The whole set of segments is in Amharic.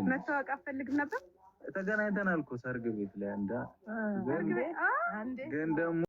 መታወቅ አፈልግም ነበር። ተገናኝተናል እኮ ሰርግ ቤት ላይ ግን ደግሞ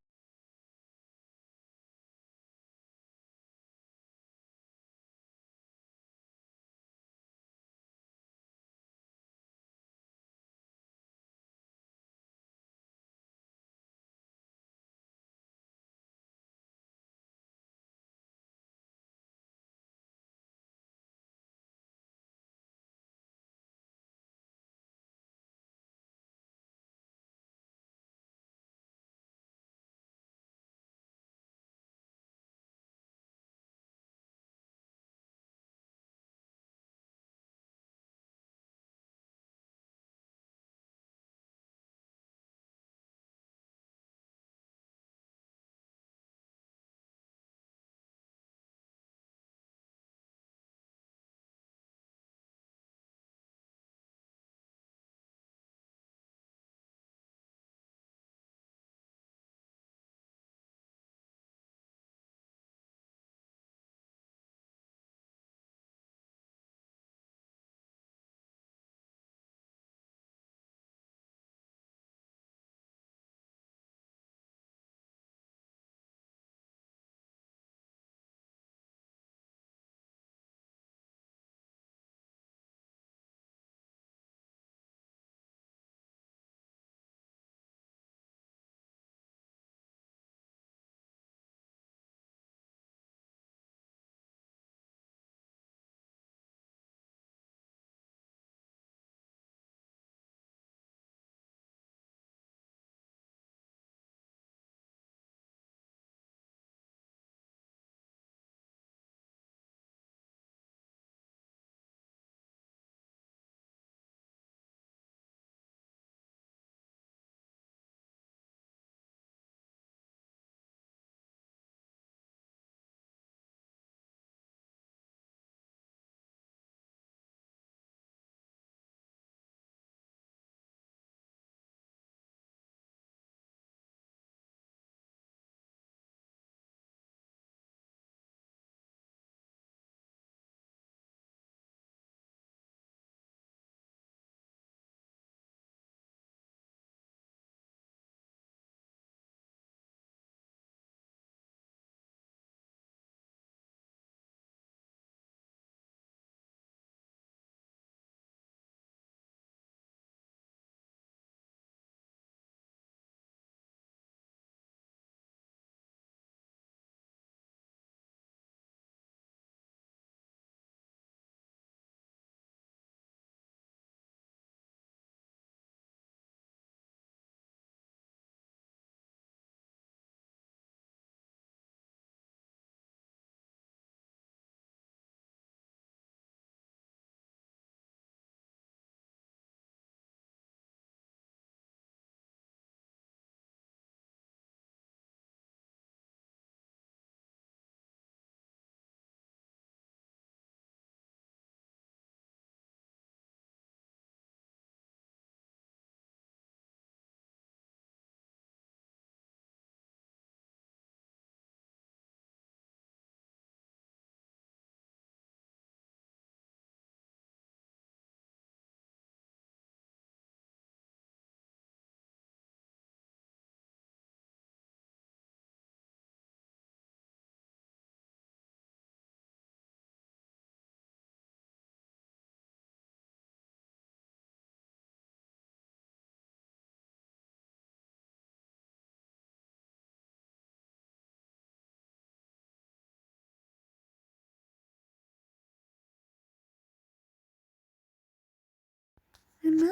እና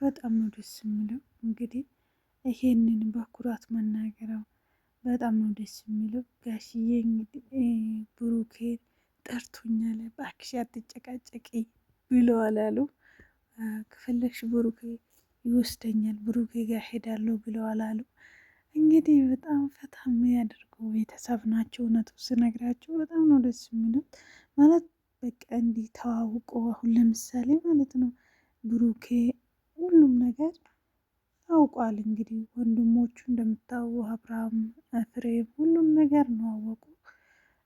በጣም ነው ደስ የሚለው። እንግዲህ ይሄንን በኩራት መናገረው በጣም ነው ደስ የሚለው። ጋሽዬ እንግዲህ ብሩኬ ጠርቶኛል እባክሽ አትጨቃጨቂ ብለዋል አሉ። ከፈለግሽ ብሩኬ ይወስደኛል ብሩኬ ጋር ሄዳለሁ ብለዋል አሉ። እንግዲህ በጣም ፈታ የሚያደርገው ቤተሰብ ናቸው። እውነቱ ስነግራቸው በጣም ነው ደስ የሚሉት። ማለት በቃ እንዲህ ተዋውቆ አሁን ለምሳሌ ማለት ነው ብሩኬ ሁሉም ነገር ታውቋል። እንግዲህ ወንድሞቹ እንደምታው አብርሃም፣ ፍሬም ሁሉም ነገር ነው አወቁ።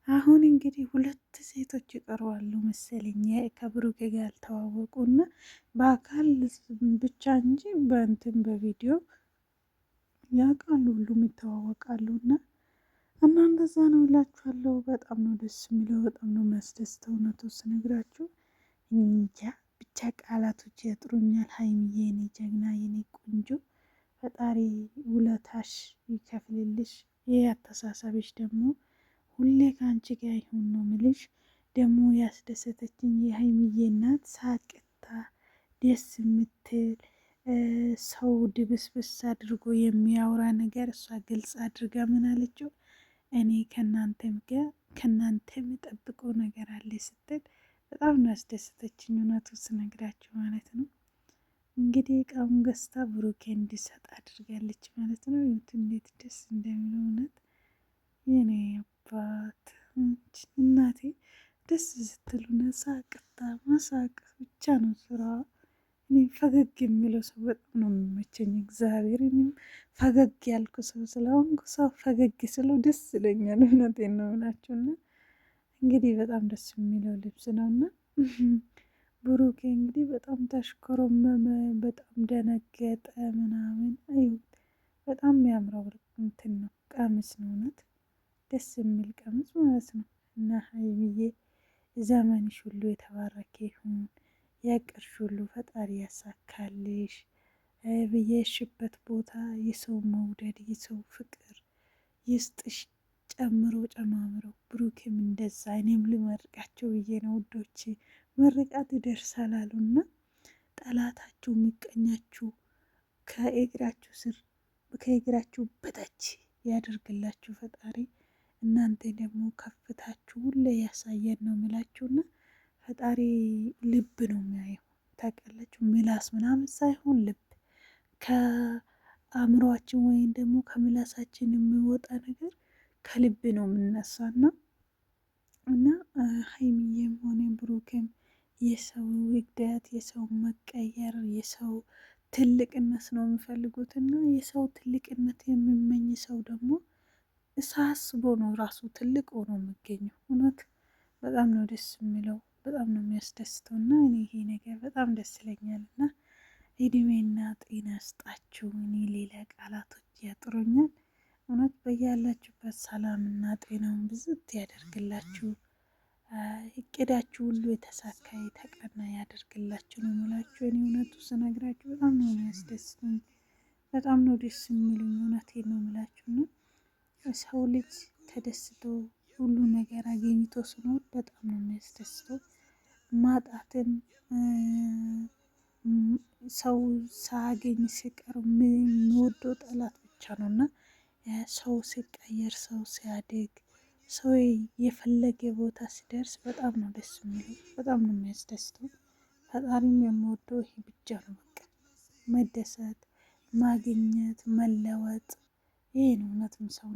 አሁን እንግዲህ ሁለት ሴቶች ይቀርባሉ መሰለኝ ከብሩኬ ጋር ያልተዋወቁ እና በአካል ብቻ እንጂ በእንትን በቪዲዮ ያውቃሉ፣ ሁሉም ይተዋወቃሉ። እና እንደዛ ነው እላችኋለሁ። በጣም ነው ደስ የሚለው፣ በጣም ነው የሚያስደስተው። እውነቱ ስነግራችሁ እንጃ ብቻ ቃላቶች ያጥሩኛል። ሀይሚዬ የኔ ጀግና፣ የኔ ቆንጆ፣ ፈጣሪ ውለታሽ ይከፍልልሽ። ይህ አተሳሰብሽ ደግሞ ሁሌ ከአንቺ ጋር ይሁን ነው ምልሽ። ደግሞ ያስደሰተችኝ የሀይሚዬ እናት ሳቅታ ደስ የምትል ሰው ድብስብስ አድርጎ የሚያወራ ነገር እሷ ግልጽ አድርጋ ምን አለችው? እኔ ከእናንተ የምጠብቀው ነገር አለ ስትል በጣም ነው ያስደሰተችኝ። እውነቱ ስነግራችሁ ማለት ነው። እንግዲህ እቃውን ገዝታ ብሩኬ እንዲሰጥ አድርጋለች ማለት ነው። እንዴት ደስ እንደሚለው እውነት የኔ አባት እናቴ ደስ ስትሉና ሳቅታ መሳቅ ብቻ ነው ስራ። እኔ ፈገግ የሚለው ሰው በጣም ነው የሚመቸኝ። እግዚአብሔር እኔም ፈገግ ያልኩ ሰው ስለሆንኩ ሰው ፈገግ ስለው ደስ ይለኛል። እውነቴን ነው የምላችሁና እንግዲህ በጣም ደስ የሚለው ልብስ ነው እና ብሩኬ እንግዲህ በጣም ተሽኮረመመ፣ በጣም ደነገጠ ምናምን። አዩት በጣም የሚያምረው እንትን ነው ቀሚስ ነው፣ እውነት ደስ የሚል ቀሚስ ማለት ነው። እና ሀይሚዬ ዘመንሽ ሁሉ የተባረከ ይሁን፣ ያቀርሽ ሁሉ ፈጣሪ ያሳካልሽ። በየሽበት ቦታ የሰው መውደድ የሰው ፍቅር ይስጥሽ፣ ጨምሮ ጨማምሮ። ብሩክም እንደዛ እኔም ልመርቃቸው ብዬ ነው ውዶች። ምርቃት ይደርሳል አሉና ጠላታችሁ የሚቀኛችሁ ከእግራችሁ ስር ከእግራችሁ በታች ያደርግላችሁ ፈጣሪ። እናንተ ደግሞ ከፍታችሁ ሁሌ ያሳየን ነው የምላችሁና ፈጣሪ ልብ ነው የሚያየው ታውቃላችሁ። ምላስ ምናምን ሳይሆን ልብ ከአእምሯችን ወይም ደግሞ ከምላሳችን የሚወጣ ነገር ከልብ ነው የምነሳና እና ሀይሚዬም ሆነ ብሩክም የሰው ውግደት፣ የሰው መቀየር፣ የሰው ትልቅነት ነው የሚፈልጉት እና የሰው ትልቅነት የሚመኝ ሰው ደግሞ ሳስቦ ነው ራሱ ትልቅ ሆኖ የሚገኘው። እውነት በጣም ነው ደስ የሚለው፣ በጣም ነው የሚያስደስተው እና እኔ ይሄ ነገር በጣም ደስ ይለኛል እና እድሜና ጤና ስጣችሁ። እኔ ሌላ ቃላቶች ያጥሩኛል። እውነት በያላችሁበት ሰላምና ጤናውን ብዝት ያደርግላችሁ። እቅዳችሁ ሁሉ የተሳካ የተቀና ያደርግላችሁ ነው የምላችሁ። እኔ እውነቱ ስነግራችሁ በጣም ነው የሚያስደስተኝ፣ በጣም ነው ደስ የሚሉኝ። እውነቴን ነው የምላችሁ ነው ሰው ልጅ ተደስቶ ሁሉ ነገር አገኝቶ ስኖር በጣም ነው የሚያስደስተው። ማጣትን ሰው ሳያገኝ ሲቀር የሚወደው ጠላት ብቻ ነው እና ሰው ሲቀየር፣ ሰው ሲያድግ፣ ሰው የፈለገ ቦታ ሲደርስ በጣም ነው ደስ የሚለው፣ በጣም ነው የሚያስደስተው። ፈጣሪም የምወደው ይሄ ብቻ ነው። በቃ መደሰት፣ ማግኘት፣ መለወጥ ይሄ ነው እውነትም ሰው